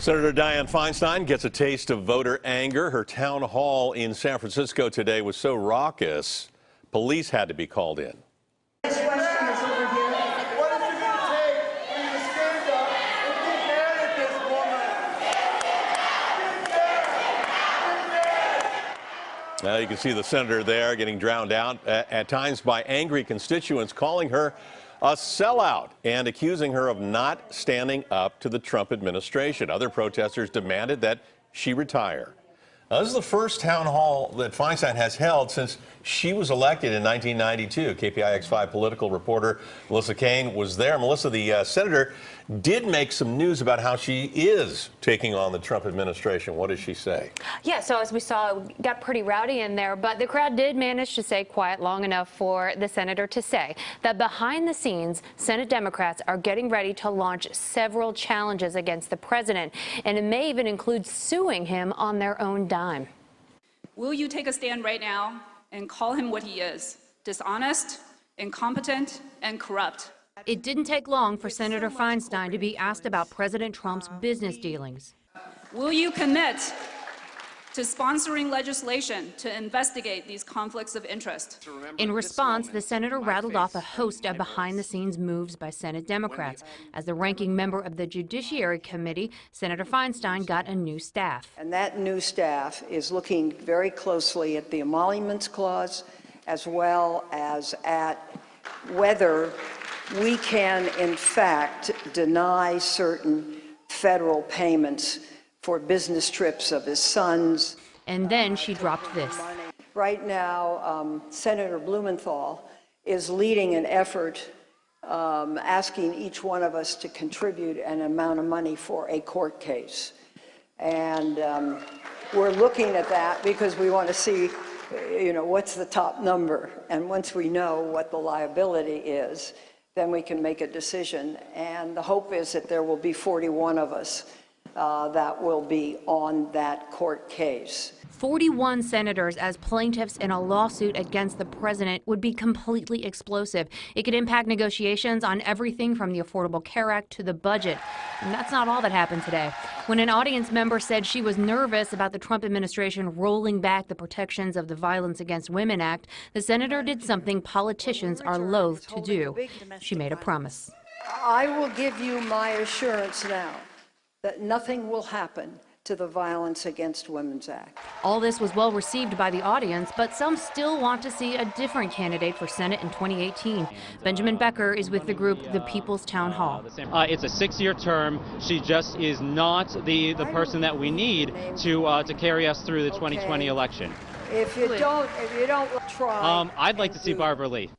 Senator Dianne Feinstein gets a taste of voter anger. Her town hall in San Francisco today was so raucous, police had to be called in. This question is over here. What is it going to take for you to stand up and get mad at this woman? Now you can see the senator there getting drowned out at times by angry constituents, calling her a sellout and accusing her of not standing up to the Trump administration. Other protesters demanded that she retire. Now, this is the first town hall that Feinstein has held since she was elected in 1992. KPIX 5 political reporter Melissa Caen was there. Melissa, the senator did make some news about how she is taking on the Trump administration. What does she say? Yeah, so as we saw, it got pretty rowdy in there, but the crowd did manage to stay quiet long enough for the senator to say that behind the scenes, Senate Democrats are getting ready to launch several challenges against the president, and it may even include suing him on their own dime. Will you take a stand right now and call him what he is: dishonest, incompetent, and corrupt? It didn't take long for Senator Feinstein to be asked about President Trump's business dealings. Will you commit to sponsoring legislation to investigate these conflicts of interest? In response, the senator rattled off a host of behind-the-scenes moves by Senate Democrats. As the ranking member of the Judiciary Committee, Senator Feinstein got a new staff. And that new staff is looking very closely at the emoluments clause, as well as at whether we can, in fact, deny certain federal payments for business trips of his sons. And then she dropped this. Right now, Senator Blumenthal is leading an effort asking each one of us to contribute an amount of money for a court case. And we're looking at that because we want to see, what's the top number. And once we know what the liability is, then we can make a decision. And the hope is that there will be 41 of us that will be on that court case. 41 senators as plaintiffs in a lawsuit against the president would be completely explosive. It could impact negotiations on everything from the Affordable Care Act to the budget. And that's not all that happened today. When an audience member said she was nervous about the Trump administration rolling back the protections of the Violence Against Women Act, the senator did something politicians are loath to do. She made a promise. I will give you my assurance now that nothing will happen to the Violence Against Women's Act. All this was well received by the audience, but some still want to see a different candidate for Senate in 2018. Benjamin Becker is with the group The People's Town Hall. It's a 6-year term. She just is not the person that we need to carry us through the 2020 election. If you don't try. I'd like to see Barbara Lee.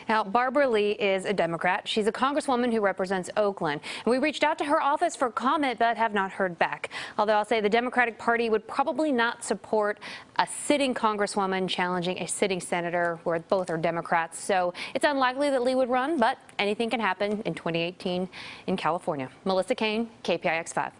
Now, Barbara Lee is a Democrat. She's a congresswoman who represents Oakland. And we reached out to her office for comment, but have not heard back. Although I'll say the Democratic Party would probably not support a sitting congresswoman challenging a sitting senator, where both are Democrats. So it's unlikely that Lee would run, but anything can happen in 2018 in California. Melissa Caen, KPIX 5.